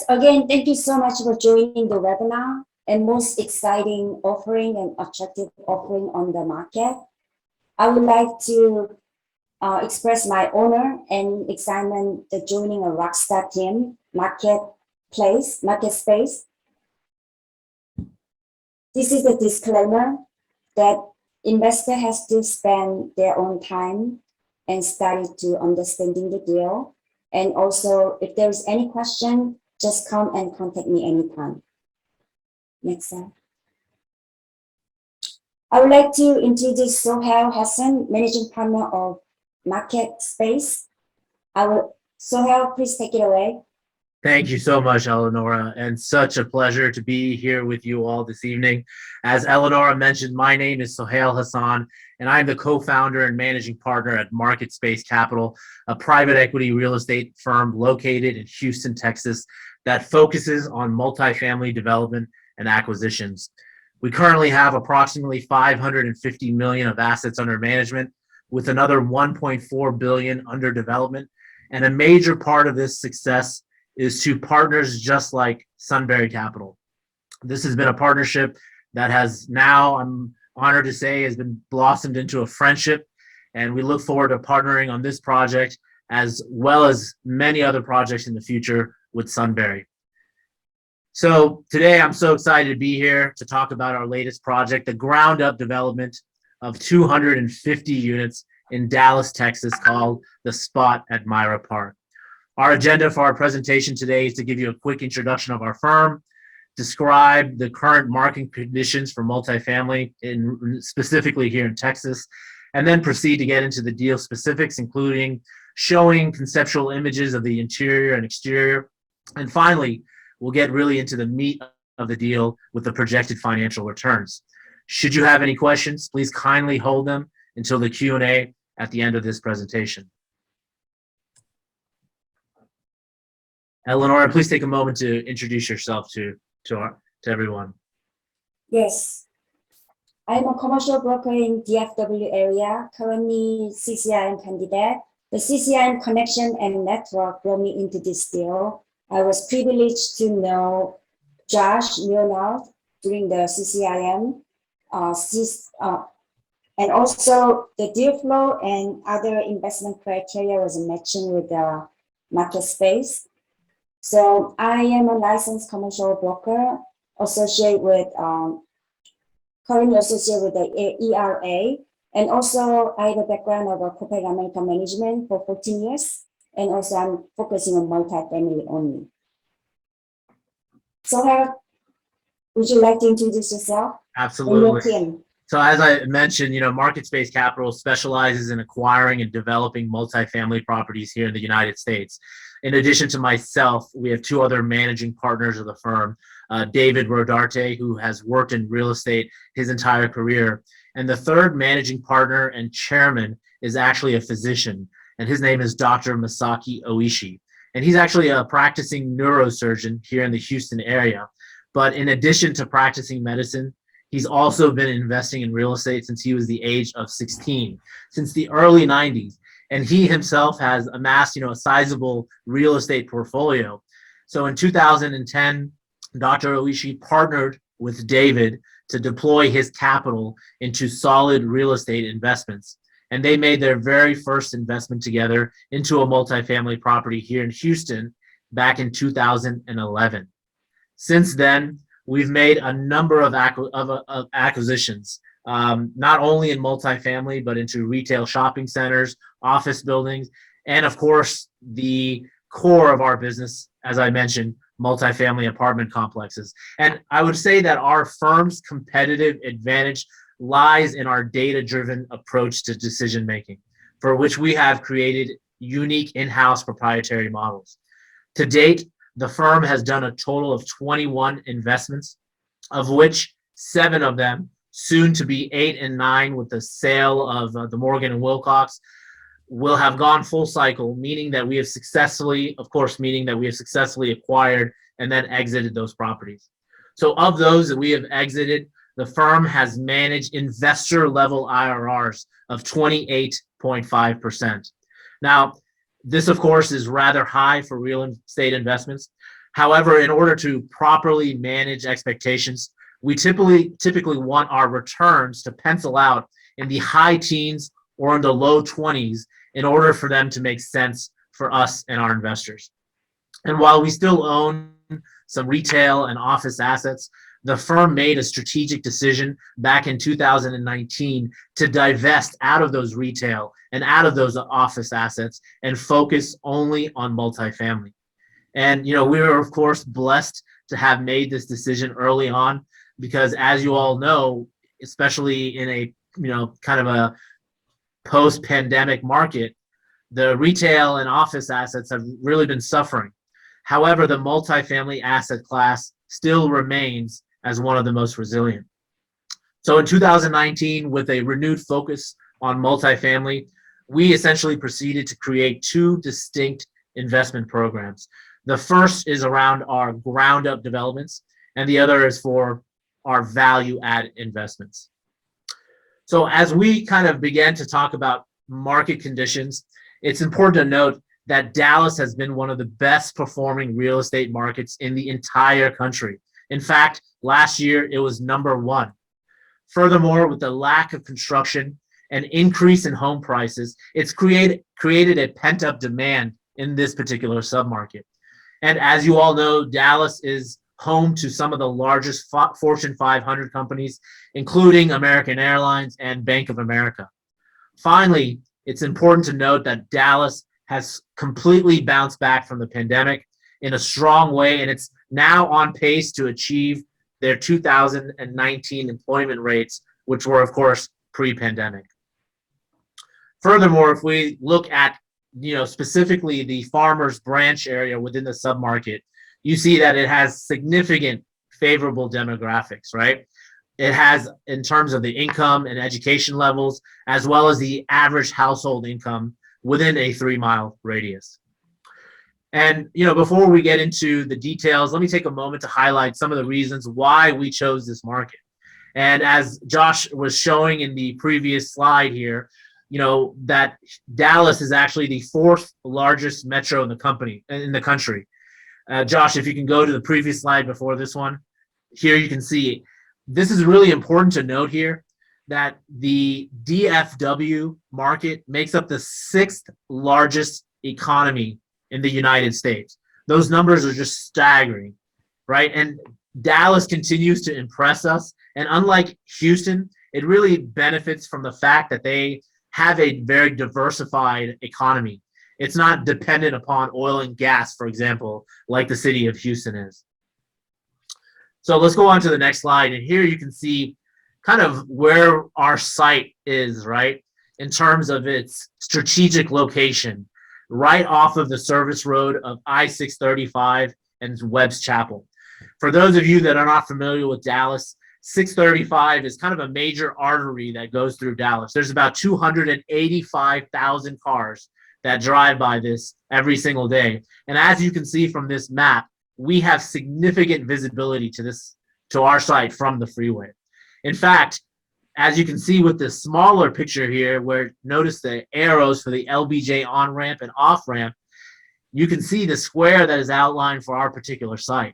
again, thank you so much for joining the webinar and most exciting offering and attractive offering on the market. I would like to express my honor and excitement that joining a rockstar team, market space. This is a disclaimer that investor has to spend their own time and study to understanding the deal. And also, if there's any question, just come and contact me anytime. Next slide. I would like to introduce Sohail Hassan, Managing Partner of Market Space. Sohail, please take it away. Thank you so much, Eleonora, and such a pleasure to be here with you all this evening. As Eleonora mentioned, my name is Sohail Hassan, and I'm the co-founder and managing partner at Market Space Capital, a private equity real estate firm located in Houston, Texas, that focuses on multifamily development and acquisitions. We currently have approximately $550 million of assets under management, with another $1.4 billion under development, and a major part of this success is to partners just like Sunbury Capital. This has been a partnership that has now, I'm honored to say, has been blossomed into a friendship, and we look forward to partnering on this project as well as many other projects in the future with Sunbury. So today I'm so excited to be here to talk about our latest project, the ground up development of 250 units in Dallas, Texas, called The Spot at Myra Park. Our agenda for our presentation today is to give you a quick introduction of our firm, describe the current market conditions for multifamily, specifically here in Texas, and then proceed to get into the deal specifics, including showing conceptual images of the interior and exterior. And finally, we'll get really into the meat of the deal with the projected financial returns. Should you have any questions, please kindly hold them until the Q&A at the end of this presentation. Eleonora, please take a moment to introduce yourself to everyone. Yes. I'm a commercial broker in DFW area, currently CCIM candidate. The CCIM connection and network brought me into this deal. I was privileged to know Josh Leonard during the CCIM, and also the deal flow and other investment criteria was matching with the market space. So I am a licensed commercial broker, currently associated with the ERA, and also I have a background of a corporate American management for 14 years, and also I'm focusing on multifamily only. So, would you like to introduce yourself? Absolutely. So as I mentioned, Market Space Capital specializes in acquiring and developing multifamily properties here in the United States. In addition to myself, we have two other managing partners of the firm, David Rodarte, who has worked in real estate his entire career. And the third managing partner and chairman is actually a physician, and his name is Dr. Masaki Oishi. And he's actually a practicing neurosurgeon here in the Houston area. But in addition to practicing medicine, he's also been investing in real estate since he was the age of 16, since the early 90s. And he himself has amassed, a sizable real estate portfolio. So in 2010, Dr. Oishi partnered with David to deploy his capital into solid real estate investments. And they made their very first investment together into a multifamily property here in Houston back in 2011. Since then, we've made a number of acquisitions, not only in multifamily, but into retail shopping centers, office buildings, and of course, the core of our business, as I mentioned, multifamily apartment complexes. And I would say that our firm's competitive advantage lies in our data-driven approach to decision-making, for which we have created unique in-house proprietary models. To date, the firm has done a total of 21 investments, of which 7 of them, soon to be 8 and 9 with the sale of the Morgan and Wilcox, will have gone full cycle, meaning that we have successfully acquired and then exited those properties. So of those that we have exited, the firm has managed investor level IRRs of 28.5%. Now, this of course is rather high for real estate investments. However, in order to properly manage expectations, we typically want our returns to pencil out in the high teens or in the low 20s in order for them to make sense for us and our investors. And while we still own some retail and office assets, the firm made a strategic decision back in 2019 to divest out of those retail and out of those office assets and focus only on multifamily. And, we were, of course, blessed to have made this decision early on because, as you all know, especially in a, kind of a post-pandemic market, the retail and office assets have really been suffering. However, the multifamily asset class still remains as one of the most resilient. So in 2019, with a renewed focus on multifamily, we essentially proceeded to create two distinct investment programs. The first is around our ground up developments, and the other is for our value add investments. So as we kind of began to talk about market conditions, it's important to note that Dallas has been one of the best performing real estate markets in the entire country. In fact, last year it was number one. Furthermore, with the lack of construction and increase in home prices, it's created a pent-up demand in this particular submarket. And as you all know, Dallas is home to some of the largest Fortune 500 companies, including American Airlines and Bank of America. Finally, it's important to note that Dallas has completely bounced back from the pandemic in a strong way, and it's now on pace to achieve their 2019 employment rates, which were, of course, pre-pandemic. Furthermore, if we look at, specifically the Farmers Branch area within the submarket, you see that it has significant favorable demographics, right? It has, in terms of the income and education levels, as well as the average household income within a 3-mile radius. And, before we get into the details, let me take a moment to highlight some of the reasons why we chose this market. And as Josh was showing in the previous slide here, that Dallas is actually the 4th largest metro in the country. Josh, if you can go to the previous slide before this one, here you can see this is really important to note here that the DFW market makes up the 6th largest economy in the United States. Those numbers are just staggering, right? And Dallas continues to impress us. And unlike Houston, it really benefits from the fact that they have a very diversified economy. It's not dependent upon oil and gas, for example, like the city of Houston is. So let's go on to the next slide. And here you can see kind of where our site is, right, in terms of its strategic location, right off of the service road of I-635 and Webb's Chapel. For those of you that are not familiar with Dallas, 635 is kind of a major artery that goes through Dallas. There's about 285,000 cars that drive by this every single day. And as you can see from this map, we have significant visibility to our site from the freeway. In fact, as you can see with the smaller picture here, where notice the arrows for the LBJ on-ramp and off-ramp, you can see the square that is outlined for our particular site.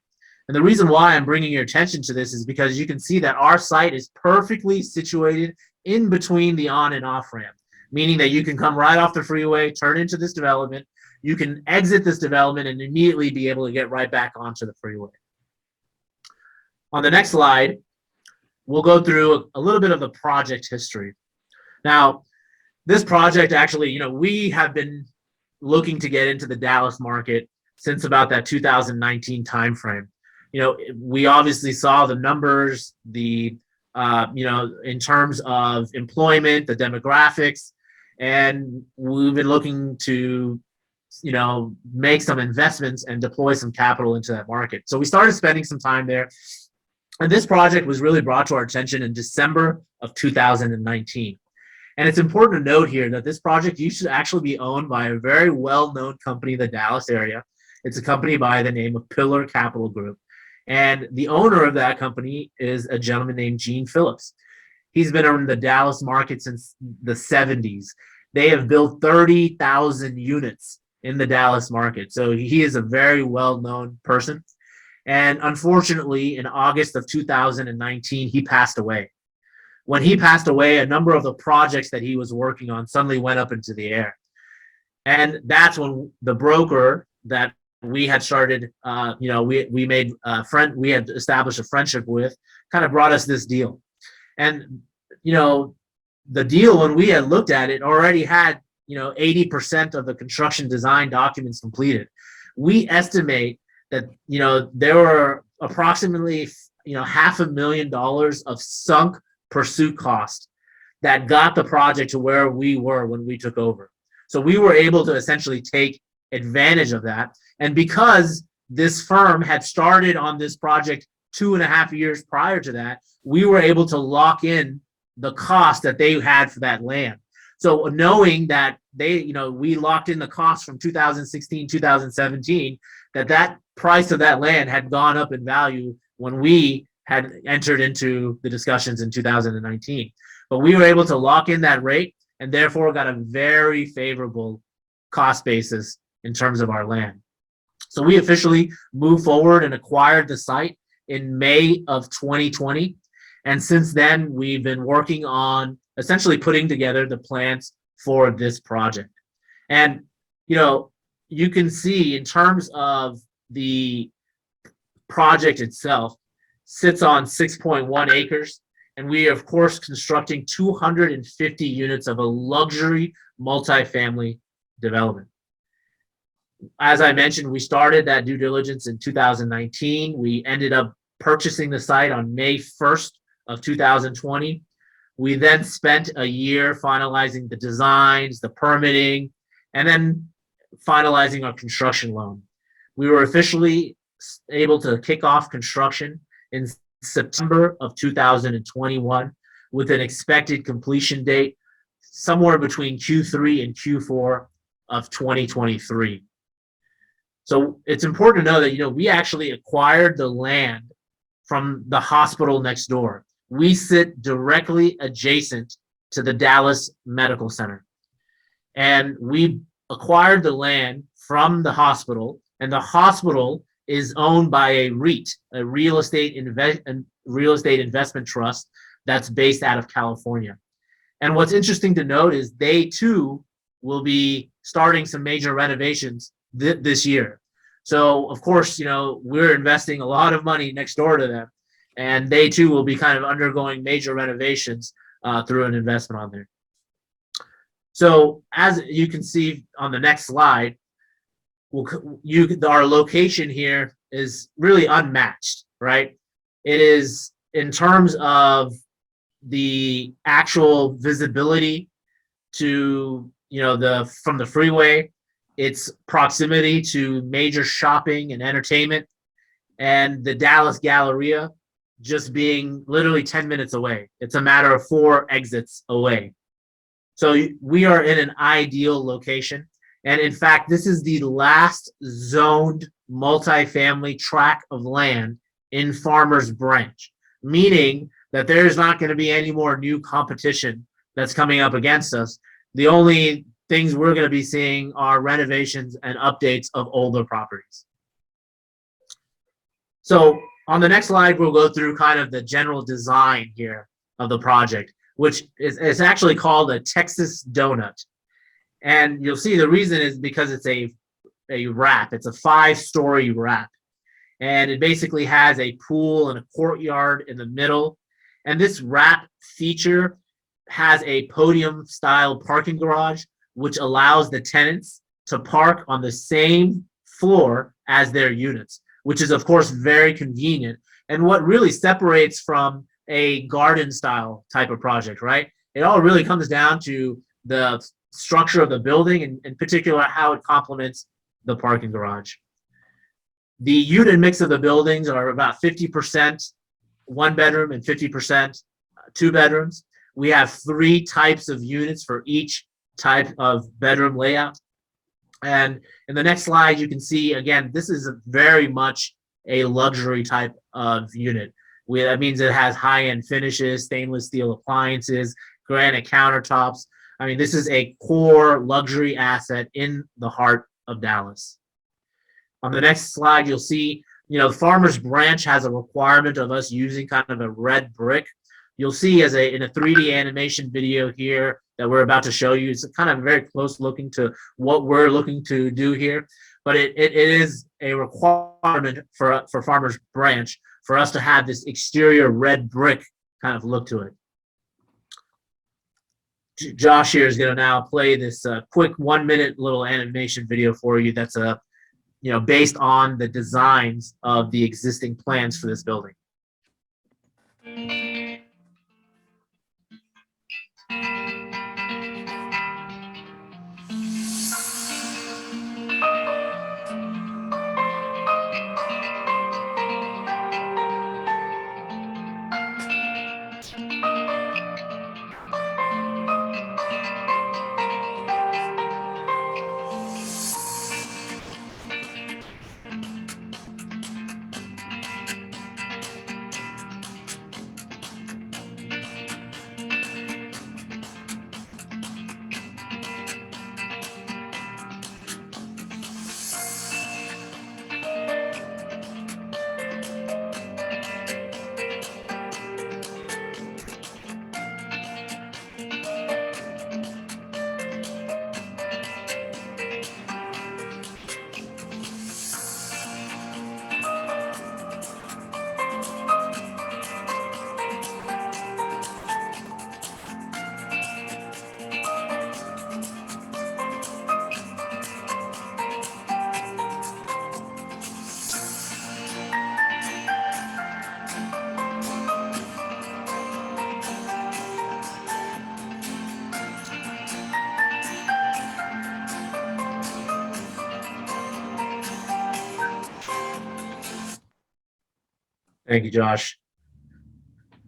And the reason why I'm bringing your attention to this is because you can see that our site is perfectly situated in between the on and off ramp, meaning that you can come right off the freeway, turn into this development, you can exit this development and immediately be able to get right back onto the freeway. On the next slide, we'll go through a little bit of the project history. Now, this project actually, we have been looking to get into the Dallas market since about that 2019 timeframe. We obviously saw the numbers, in terms of employment, the demographics, and we've been looking to, make some investments and deploy some capital into that market. So we started spending some time there. And this project was really brought to our attention in December of 2019. And it's important to note here that this project used to actually be owned by a very well-known company in the Dallas area. It's a company by the name of Pillar Capital Group. And the owner of that company is a gentleman named Gene Phillips. He's been in the Dallas market since the 70s. They have built 30,000 units in the Dallas market. So he is a very well-known person. And unfortunately, in August of 2019, he passed away. When he passed away, a number of the projects that he was working on suddenly went up into the air. And that's when the broker that we had started, we made a friend, we had established a friendship with, kind of brought us this deal. And, the deal, when we had looked at it, already had, 80% of the construction design documents completed. We estimate that, there were approximately, $500,000 of sunk pursuit cost that got the project to where we were when we took over. So we were able to essentially take advantage of that. And because this firm had started on this project 2.5 years prior to that, we were able to lock in the cost that they had for that land. So knowing that we locked in the cost from 2016, 2017, that price of that land had gone up in value when we had entered into the discussions in 2019. But we were able to lock in that rate and therefore got a very favorable cost basis in terms of our land. So we officially moved forward and acquired the site in May of 2020. And since then, we've been working on essentially putting together the plans for this project. And, you can see in terms of the project itself, sits on 6.1 acres. And we are, of course, constructing 250 units of a luxury multifamily development. As I mentioned, we started that due diligence in 2019. We ended up purchasing the site on May 1st of 2020. We then spent a year finalizing the designs, the permitting, and then finalizing our construction loan. We were officially able to kick off construction in September of 2021 with an expected completion date somewhere between Q3 and Q4 of 2023. So it's important to know that, we actually acquired the land from the hospital next door. We sit directly adjacent to the Dallas Medical Center. And we acquired the land from the hospital, and the hospital is owned by a REIT, a real estate investment trust that's based out of California. And what's interesting to note is they too will be starting some major renovations this year. So of course, we're investing a lot of money next door to them, and they too will be kind of undergoing major renovations through an investment on there. So as you can see on the next slide, our location here is really unmatched, right? It is, in terms of the actual visibility to, from the freeway, its proximity to major shopping and entertainment, and the Dallas Galleria just being literally 10 minutes away. It's a matter of 4 exits away. So we are in an ideal location. And in fact, this is the last zoned multifamily tract of land in Farmers Branch, meaning that there's not going to be any more new competition that's coming up against us. The only things we're going to be seeing are renovations and updates of older properties. So on the next slide, we'll go through kind of the general design here of the project, which is actually called a Texas donut. And you'll see the reason is because it's a wrap. It's a 5-story wrap. And it basically has a pool and a courtyard in the middle. And this wrap feature has a podium-style parking garage, which allows the tenants to park on the same floor as their units, which is, of course, very convenient. And what really separates from a garden-style type of project, right? It all really comes down to the structure of the building, and in particular, how it complements the parking garage. The unit mix of the buildings are about 50% 1-bedroom and 50% 2 bedrooms. We have 3 types of units for each type of bedroom layout. And in the next slide, you can see, again, this is very much a luxury type of unit. That means it has high-end finishes, stainless steel appliances, granite countertops. I mean, this is a core luxury asset in the heart of Dallas. On the next slide, you'll see, the Farmers Branch has a requirement of us using kind of a red brick. You'll see in a 3D animation video here that we're about to show you, it's kind of very close looking to what we're looking to do here. But it is a requirement for Farmers Branch for us to have this exterior red brick kind of look to it. Josh here is going to now play this quick 1-minute little animation video for you that's based on the designs of the existing plans for this building. Thank you, Josh.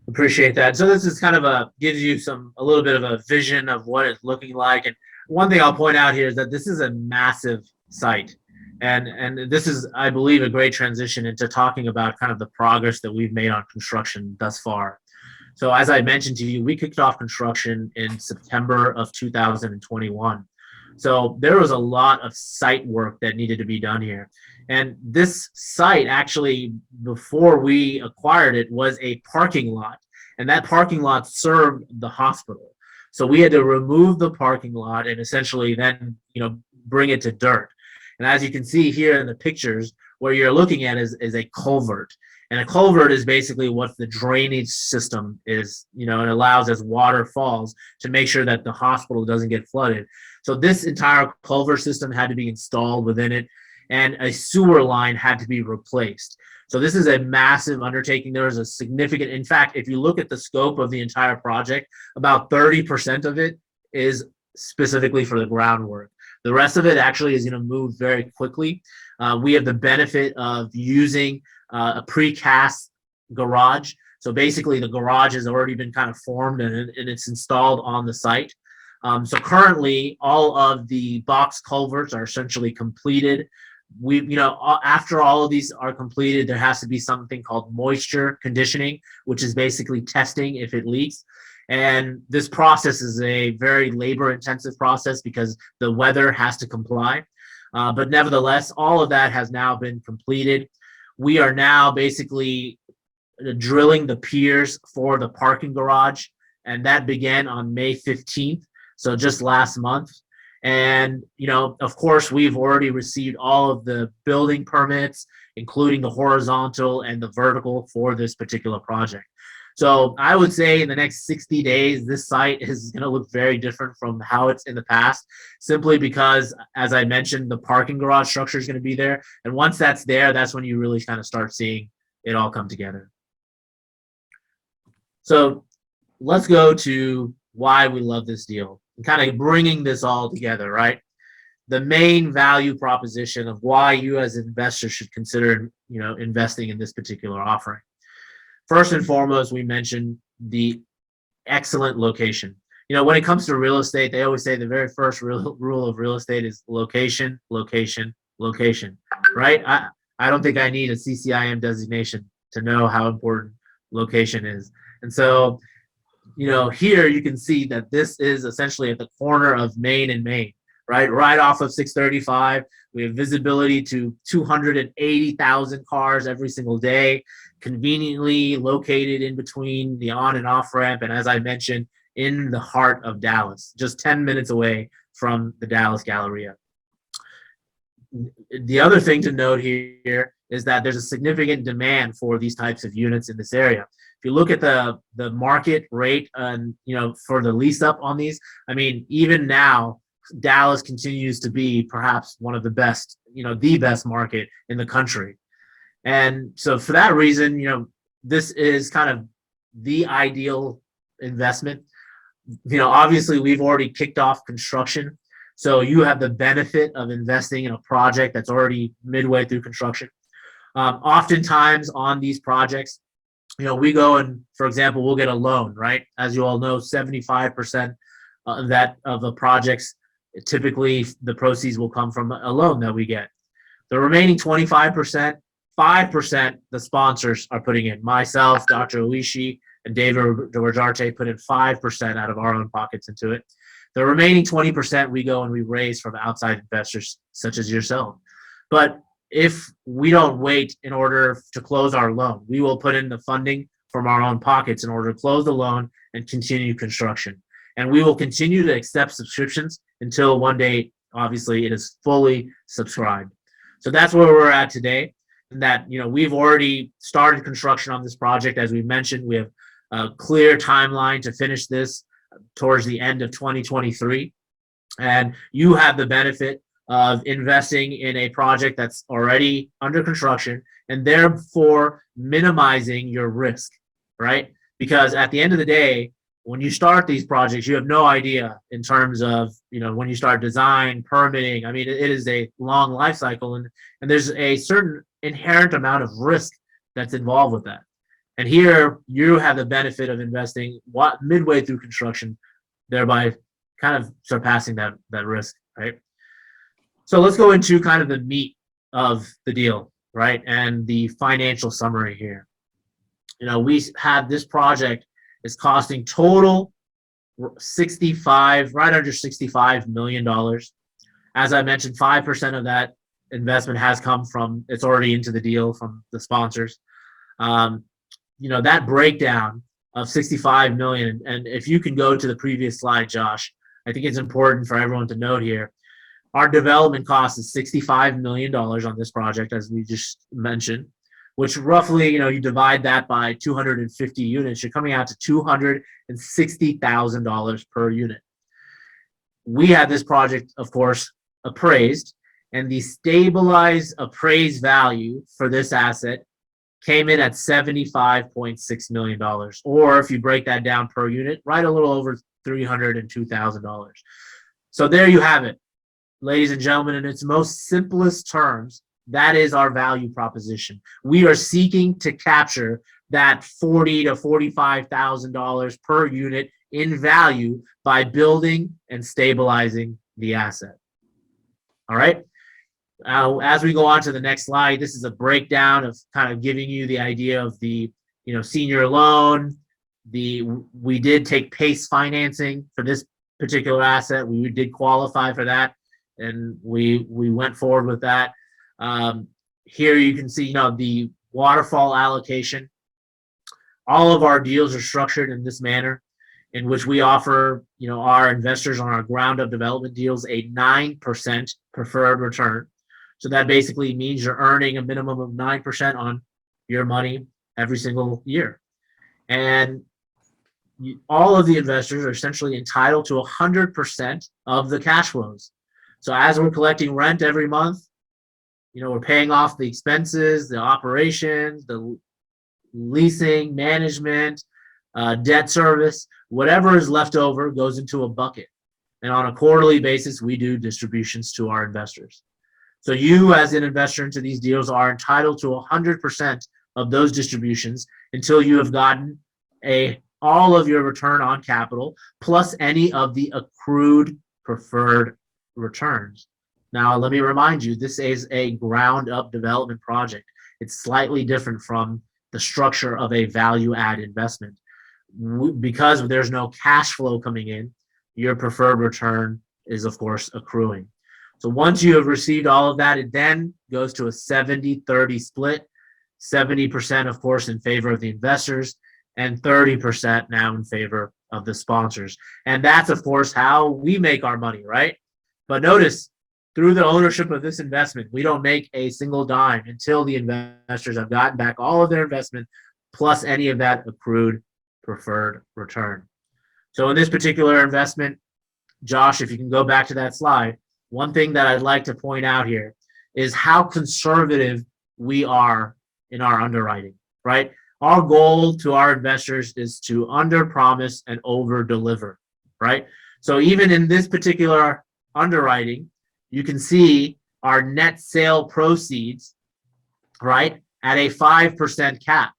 Appreciate that. So this is kind of gives you a little bit of a vision of what it's looking like. And one thing I'll point out here is that this is a massive site. And this is, I believe, a great transition into talking about kind of the progress that we've made on construction thus far. So as I mentioned to you, we kicked off construction in September of 2021. So there was a lot of site work that needed to be done here. And this site actually, before we acquired it, was a parking lot. And that parking lot served the hospital. So we had to remove the parking lot and essentially then, bring it to dirt. And as you can see here in the pictures, what you're looking at is a culvert. And a culvert is basically what the drainage system is, it allows as water falls to make sure that the hospital doesn't get flooded. So this entire culvert system had to be installed within it, and a sewer line had to be replaced. So this is a massive undertaking. There is a significant, in fact, if you look at the scope of the entire project, about 30% of it is specifically for the groundwork. The rest of it actually is going to move very quickly. We have the benefit of using a precast garage. So basically the garage has already been kind of formed and it's installed on the site. So currently all of the box culverts are essentially completed. After all of these are completed, there has to be something called moisture conditioning, which is basically testing if it leaks. And this process is a very labor-intensive process because the weather has to comply. But nevertheless, all of that has now been completed. We are now basically drilling the piers for the parking garage, and that began on May 15th, so just last month. And, of course, we've already received all of the building permits, including the horizontal and the vertical for this particular project. So I would say in the next 60 days, this site is going to look very different from how it's in the past, simply because, as I mentioned, the parking garage structure is going to be there. And once that's there, that's when you really kind of start seeing it all come together. So let's go to why we love this deal and kind of bringing this all together, right? The main value proposition of why you as investors should consider, investing in this particular offering. First and foremost, we mentioned the excellent location. When it comes to real estate, they always say the very first rule of real estate is location, location, location, right? I don't think I need a CCIM designation to know how important location is. And so, here you can see that this is essentially at the corner of Main and Main. right off of 635. We have visibility to 280,000 cars every single day, conveniently located in between the on and off ramp. And as I mentioned, in the heart of Dallas, just 10 minutes away from the Dallas Galleria. The other thing to note here is that there's a significant demand for these types of units in this area. If you look at the market rate and for the lease up on these, I mean, even now Dallas continues to be perhaps one of the best, the best market in the country. And so for that reason, this is kind of the ideal investment. Obviously we've already kicked off construction. So you have the benefit of investing in a project that's already midway through construction. Oftentimes on these projects, we go and, for example, we'll get a loan, right? As you all know, 75% of the projects, typically the proceeds will come from a loan that we get. The remaining 25%, 5% the sponsors are putting in. Myself, Dr. Oishi, and David Rajarte put in 5% out of our own pockets into it. The remaining 20% we go and we raise from outside investors such as yourself. But if we don't wait in order to close our loan, we will put in the funding from our own pockets in order to close the loan and continue construction. And we will continue to accept subscriptions until one day, obviously, it is fully subscribed. So that's where we're at today. And that, we've already started construction on this project. As we mentioned, we have a clear timeline to finish this towards the end of 2023. And you have the benefit of investing in a project that's already under construction and therefore minimizing your risk, right? Because at the end of the day, when you start these projects, you have no idea in terms of, when you start design, permitting. I mean, it is a long life cycle, and there's a certain inherent amount of risk that's involved with that. And here you have the benefit of investing midway through construction, thereby kind of surpassing that risk, right? So let's go into kind of the meat of the deal, right? And the financial summary here. We have this project is costing total right under $65 million. As I mentioned, 5% of that investment has come from, it's already into the deal from the sponsors. That breakdown of 65 million, and if you can go to the previous slide, Josh, I think it's important for everyone to note here, our development cost is $65 million on this project, as we just mentioned, which roughly, you divide that by 250 units, you're coming out to $260,000 per unit. We had this project, of course, appraised, and the stabilized appraised value for this asset came in at $75.6 million, or if you break that down per unit, right a little over $302,000. So there you have it, ladies and gentlemen, in its most simplest terms, that is our value proposition. We are seeking to capture that $40,000 to $45,000 per unit in value by building and stabilizing the asset. All right. As we go on to the next slide, this is a breakdown of kind of giving you the idea of the senior loan. We did take PACE financing for this particular asset. We did qualify for that, and we went forward with that. Here you can see the waterfall allocation. All of our deals are structured in this manner, in which we offer our investors on our ground up development deals a 9% preferred return. So that basically means you're earning a minimum of 9% on your money every single year. And all of the investors are essentially entitled to 100% of the cash flows. So as we're collecting rent every month, we're paying off the expenses, the operations, the leasing, management, debt service, whatever is left over goes into a bucket. And on a quarterly basis, we do distributions to our investors. So you, as an investor into these deals, are entitled to 100% of those distributions until you have gotten all of your return on capital plus any of the accrued preferred returns. Now, let me remind you, this is a ground-up development project. It's slightly different from the structure of a value-add investment. Because there's no cash flow coming in, your preferred return is, of course, accruing. So once you have received all of that, it then goes to a 70-30 split, 70%, of course, in favor of the investors, and 30% now in favor of the sponsors. And that's, of course, how we make our money, right? But notice, through the ownership of this investment, we don't make a single dime until the investors have gotten back all of their investment plus any of that accrued preferred return. So in this particular investment, Josh, if you can go back to that slide, one thing that I'd like to point out here is how conservative we are in our underwriting, right? Our goal to our investors is to under-promise and over-deliver, right? So even in this particular underwriting, you can see our net sale proceeds, right, at a 5% cap.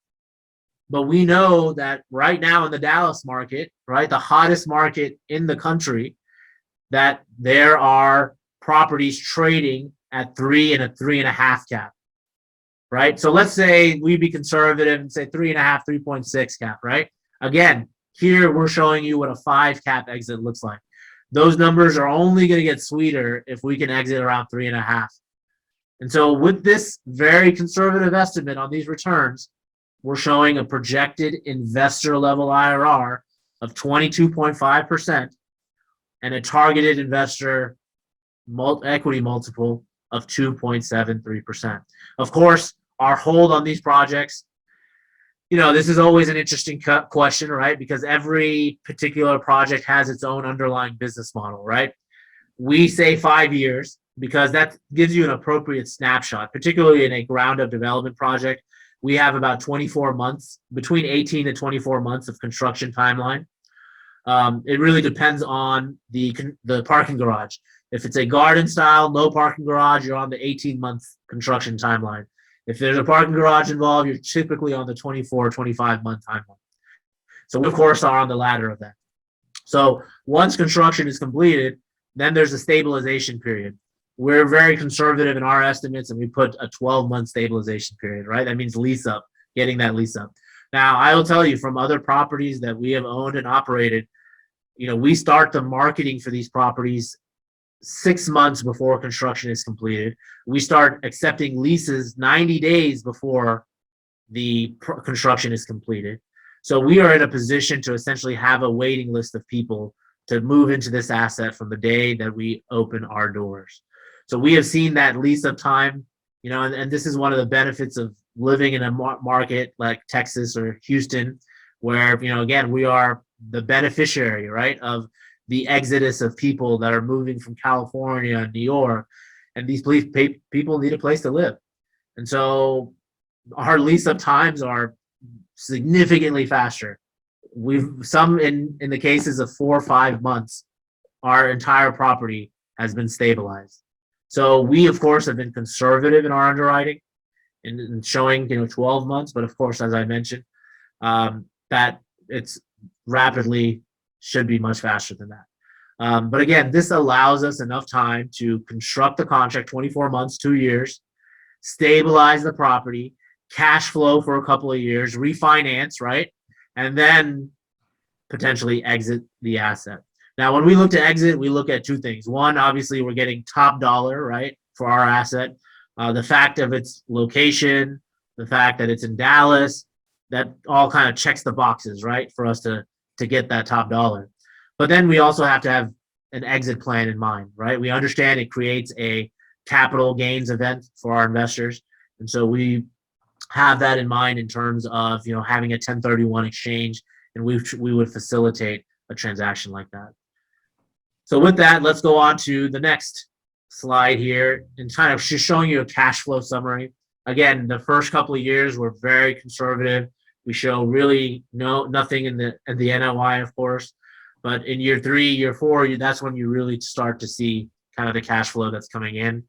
But we know that right now in the Dallas market, right, the hottest market in the country, that there are properties trading at 3 and a 3.5 cap, right? So let's say we be conservative and say 3.5, 3.6 cap, right? Again, here we're showing you what a 5 cap exit looks like. Those numbers are only going to get sweeter if we can exit around 3.5. And so with this very conservative estimate on these returns, we're showing a projected investor level IRR of 22.5% and a targeted investor equity multiple of 2.73%. Of course, our hold on these projects, this is always an interesting question, right? Because every particular project has its own underlying business model, right? We say 5 years because that gives you an appropriate snapshot, particularly in a ground-up development project. We have about 24 months, between 18 to 24 months of construction timeline. It really depends on the parking garage. If it's a garden style, no parking garage, you're on the 18-month construction timeline. If there's a parking garage involved, you're typically on the 24, 25-month timeline. So we, of course, are on the latter of that. So once construction is completed, then there's a stabilization period. We're very conservative in our estimates, and we put a 12-month stabilization period, right? That means lease up, getting that lease up. Now, I will tell you from other properties that we have owned and operated, we start the marketing for these properties 6 months before construction is completed. We start accepting leases 90 days before the construction is completed. So we are in a position to essentially have a waiting list of people to move into this asset from the day that we open our doors. So we have seen that lease up time, and this is one of the benefits of living in a market like Texas or Houston, where, again, we are the beneficiary, right, of the exodus of people that are moving from California and New York, and these people need a place to live. And so our lease up times are significantly faster. Some in the cases of 4 or 5 months, our entire property has been stabilized. So we, of course, have been conservative in our underwriting and showing, 12 months. But of course, as I mentioned, that it's rapidly should be much faster than that. But again, this allows us enough time to construct the contract, 24 months, 2 years, stabilize the property, cash flow for a couple of years, refinance, right? And then potentially exit the asset. Now, when we look to exit, we look at two things. One, obviously, we're getting top dollar, right, for our asset. The fact of its location, the fact that it's in Dallas, that all kind of checks the boxes, right, for us to get that top dollar. But then we also have to have an exit plan in mind, right? We understand it creates a capital gains event for our investors. And so we have that in mind in terms of, having a 1031 exchange, and we would facilitate a transaction like that. So with that, let's go on to the next slide here and kind of just showing you a cash flow summary. Again, the first couple of years were very conservative. We show really nothing in the NOI, of course, but in year 3, year 4, that's when you really start to see kind of the cash flow that's coming in.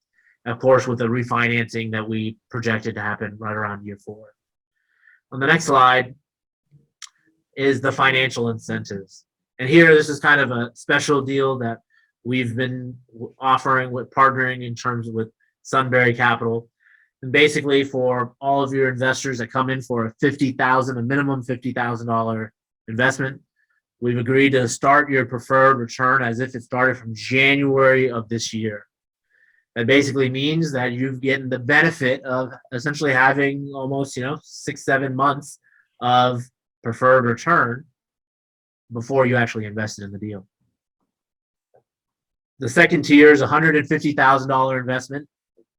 And of course, with the refinancing that we projected to happen right around year 4. On the next slide is the financial incentives. And here, this is kind of a special deal that we've been offering with partnering in terms with Sunbury Capital. And basically, for all of your investors that come in for a minimum $50,000 investment, we've agreed to start your preferred return as if it started from January of this year. That basically means that you've gotten the benefit of essentially having almost, 6-7 months of preferred return before you actually invested in the deal. The second tier is $150,000 investment,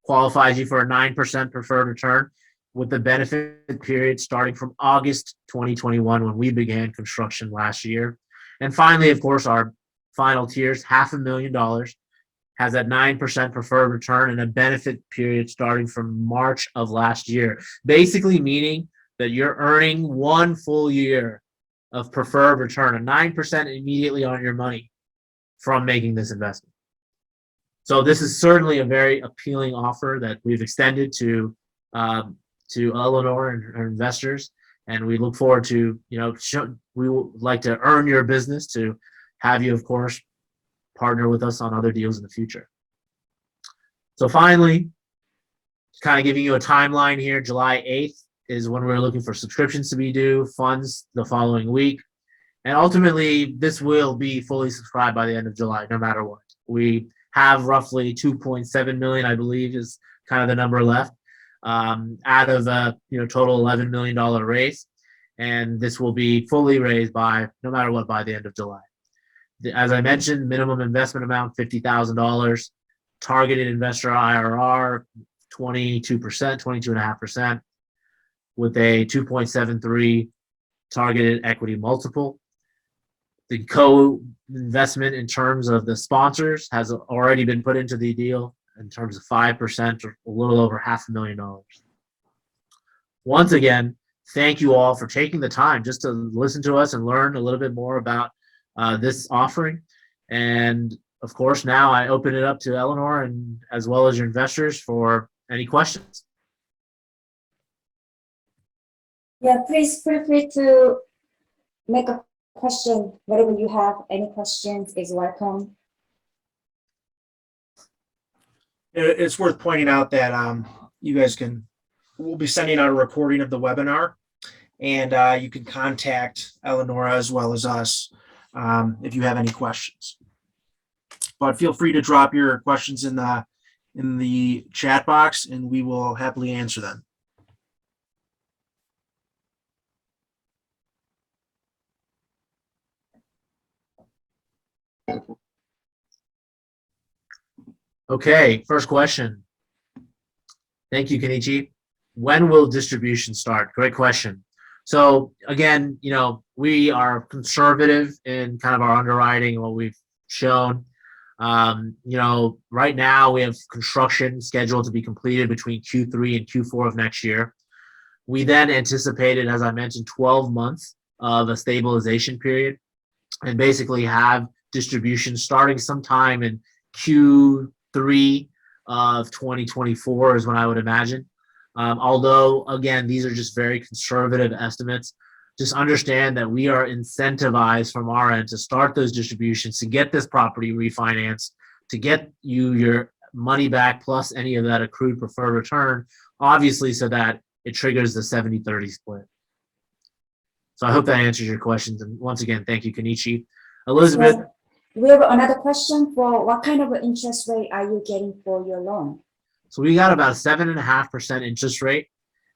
qualifies you for a 9% preferred return with the benefit period starting from August 2021 when we began construction last year. And finally, of course, our final tiers, $500,000, has that 9% preferred return and a benefit period starting from March of last year. Basically meaning that you're earning 1 full year of preferred return, a 9% immediately on your money from making this investment. So this is certainly a very appealing offer that we've extended to Eleanor and her investors, and we look forward to, we would like to earn your business to have you, of course, partner with us on other deals in the future. So finally, kind of giving you a timeline here, July 8th is when we're looking for subscriptions to be due, funds the following week. And ultimately, this will be fully subscribed by the end of July, no matter what. We have roughly 2.7 million, I believe, is kind of the number left out of a total $11 million raise. And this will be fully raised by, no matter what, by the end of July. As I mentioned, minimum investment amount, $50,000. Targeted investor IRR, 22%, 22.5%, with a 2.73 targeted equity multiple. The co-investment in terms of the sponsors has already been put into the deal in terms of 5%, or a little over $500,000. Once again, thank you all for taking the time just to listen to us and learn a little bit more about this offering. And of course, now I open it up to Eleanor and as well as your investors for any questions. Yeah, please feel free to make a question. Whatever you have, any questions is welcome. It's worth pointing out that you guys we'll be sending out a recording of the webinar, and you can contact Eleonora as well as us if you have any questions. But feel free to drop your questions in the chat box, and we will happily answer them. Okay, first question. Thank you, Kenichi. When will distribution start? Great question. So again, we are conservative in kind of our underwriting and what we've shown. Right now we have construction scheduled to be completed between Q3 and Q4 of next year. We then anticipated, as I mentioned, 12 months of a stabilization period, and basically have distribution starting sometime in Q3 of 2024 is when I would imagine. Although, again, these are just very conservative estimates. Just understand that we are incentivized from our end to start those distributions, to get this property refinanced, to get you your money back plus any of that accrued preferred return, obviously so that it triggers the 70-30 split. So I hope that answers your questions. And once again, thank you, Kenichi. Elizabeth? So we have another question. For what kind of interest rate are you getting for your loan? So we got about a 7.5% interest rate,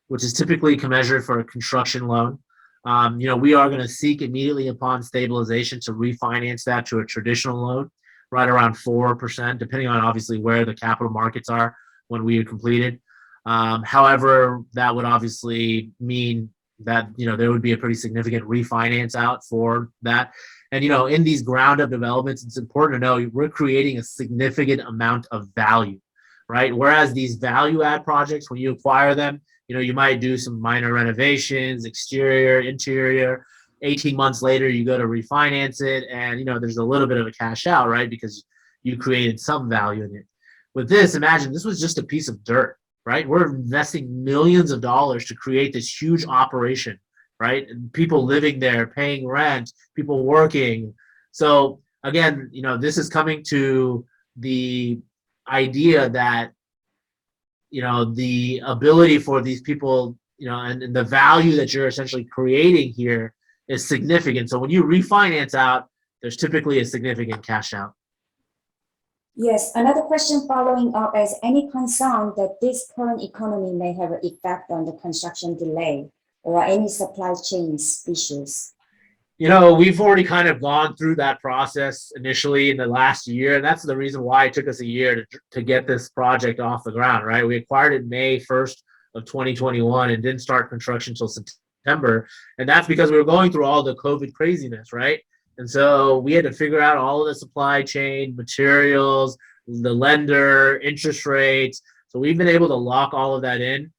which is typically commensurate for a construction loan. We are going to seek immediately upon stabilization to refinance that to a traditional loan, right around 4%, depending on obviously where the capital markets are when we are completed. However, that would obviously mean that, there would be a pretty significant refinance out for that. And, in these ground up developments, it's important to know we're creating a significant amount of value, right? Whereas these value add projects, when you acquire them, you might do some minor renovations, exterior, interior. 18 months later, you go to refinance it, and there's a little bit of a cash out, right? Because you created some value in it. With this, imagine this was just a piece of dirt, right? We're investing millions of dollars to create this huge operation, right? And people living there, paying rent, people working. So again, this is coming to the idea that the ability for these people, and the value that you're essentially creating here is significant. So when you refinance out, there's typically a significant cash out. Yes, another question following up is any concern that this current economy may have an effect on the construction delay or any supply chains issues? We've already kind of gone through that process initially in the last year, and that's the reason why it took us a year to get this project off the ground, right? We acquired it May 1st of 2021 and didn't start construction until September, and that's because we were going through all the COVID craziness, right? And so we had to figure out all of the supply chain, materials, the lender, interest rates. So we've been able to lock all of that in.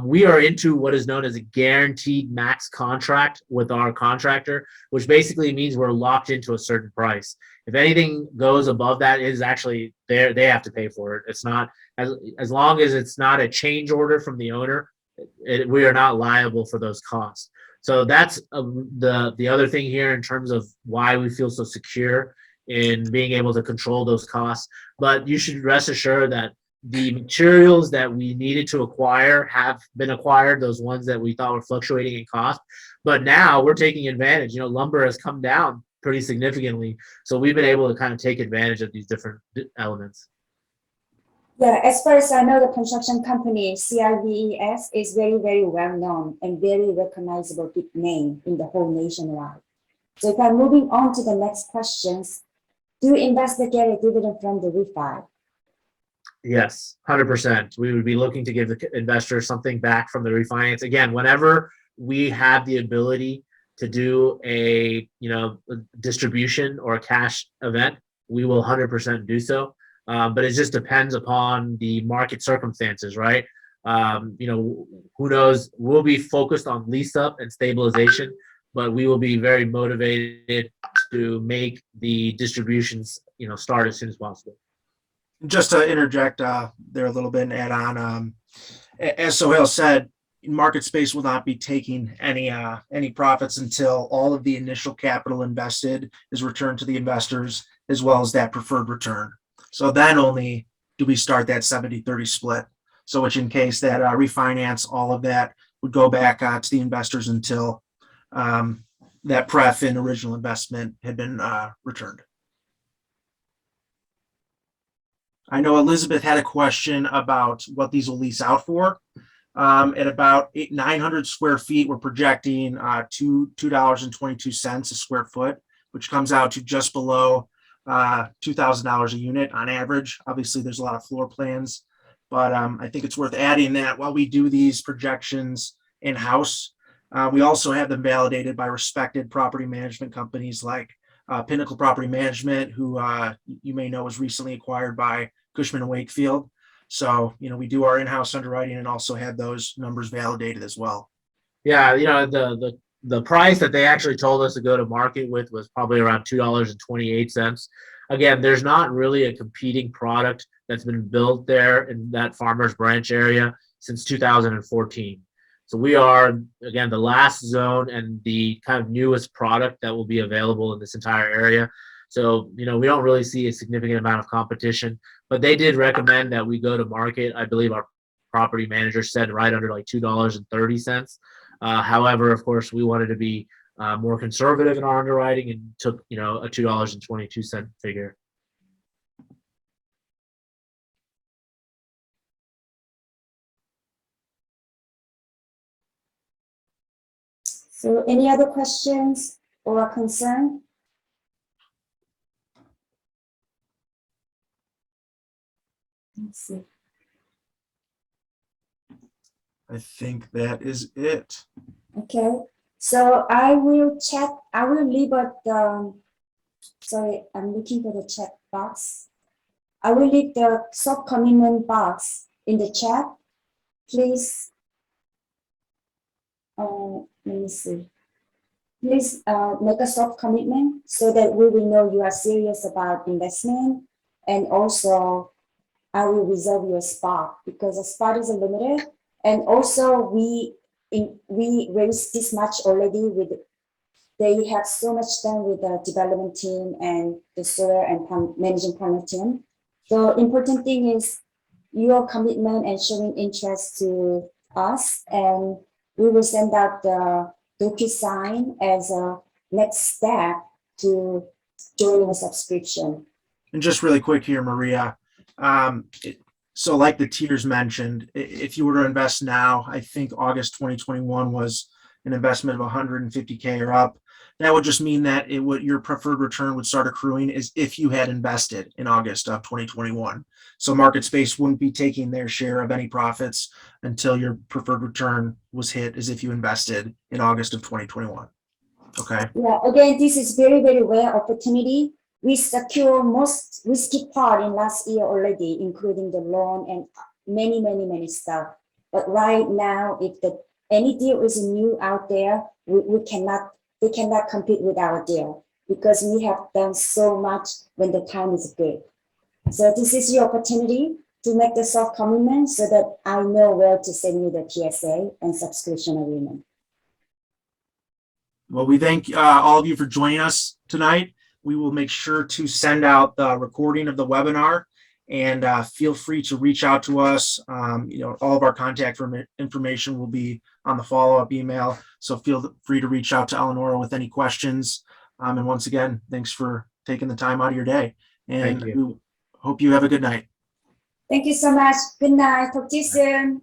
We are into what is known as a guaranteed max contract with our contractor, which basically means we're locked into a certain price. If anything goes above that, it is actually they have to pay for it. It's not as long as it's not a change order from the owner, we are not liable for those costs. So that's the other thing here in terms of why we feel so secure in being able to control those costs. But you should rest assured that the materials that we needed to acquire have been acquired, those ones that we thought were fluctuating in cost. But now we're taking advantage. Lumber has come down pretty significantly. So we've been able to kind of take advantage of these different elements. Yeah, as far as I know, the construction company CRVES is very, very well known and very recognizable big name in the whole nationwide. So if I'm moving on to the next questions, do investors get a dividend from the refi? Yes, 100%. We would be looking to give the investor something back from the refinance. Again, whenever we have the ability to do a distribution or a cash event, we will 100% do so. But it just depends upon the market circumstances, right? Who knows? We'll be focused on lease up and stabilization, but we will be very motivated to make the distributions, start as soon as possible. Just to interject there a little bit and add on, as Sohail said, market space will not be taking any profits until all of the initial capital invested is returned to the investors, as well as that preferred return. So then only do we start that 70-30 split. So which in case that refinance, all of that would go back to the investors until that pref and original investment had been returned. I know Elizabeth had a question about what these will lease out for. At about 900 square feet, we're projecting $2.22 a square foot, which comes out to just below $2,000 a unit on average. Obviously, there's a lot of floor plans, but I think it's worth adding that while we do these projections in-house, we also have them validated by respected property management companies like Pinnacle Property Management, who you may know was recently acquired by Cushman & Wakefield. So, we do our in-house underwriting and also have those numbers validated as well. Yeah, the price that they actually told us to go to market with was probably around $2.28. Again, there's not really a competing product that's been built there in that Farmers Branch area since 2014. So we are, again, the last zone and the kind of newest product that will be available in this entire area. So, we don't really see a significant amount of competition, but they did recommend that we go to market. I believe our property manager said right under like $2.30. However, of course, we wanted to be more conservative in our underwriting and took, a $2.22 figure. So any other questions or concern? Let's see. I think that is it. Okay, so I will leave sorry, I'm looking for the chat box. I will leave the soft commitment box in the chat. Please, let me see. Please make a soft commitment so that we will know you are serious about investment, and also I will reserve your spot because the spot is limited. And also we raised this much already they have so much done with the development team and the solar and managing partner team. The important thing is your commitment and showing interest to us, and we will send out the DocuSign as a next step to joining a subscription. And just really quick here, Maria. So like the tiers mentioned, if you were to invest now, I think August 2021 was an investment of 150K or up. That would just mean that your preferred return would start accruing as if you had invested in August of 2021. So MarketSpace wouldn't be taking their share of any profits until your preferred return was hit as if you invested in August of 2021. Okay. Yeah, again, this is very, very rare opportunity. We secure most risky part in last year already, including the loan and many, many, many stuff. But right now, if any deal is new out there, they cannot compete with our deal because we have done so much when the time is good. So this is your opportunity to make the soft commitment so that I know where to send you the TSA and subscription agreement. Well, we thank all of you for joining us tonight. We will make sure to send out the recording of the webinar, and feel free to reach out to us. All of our contact information will be on the follow-up email. So feel free to reach out to Eleonora with any questions. And once again, thanks for taking the time out of your day. And we hope you have a good night. Thank you so much. Good night. Talk to you soon.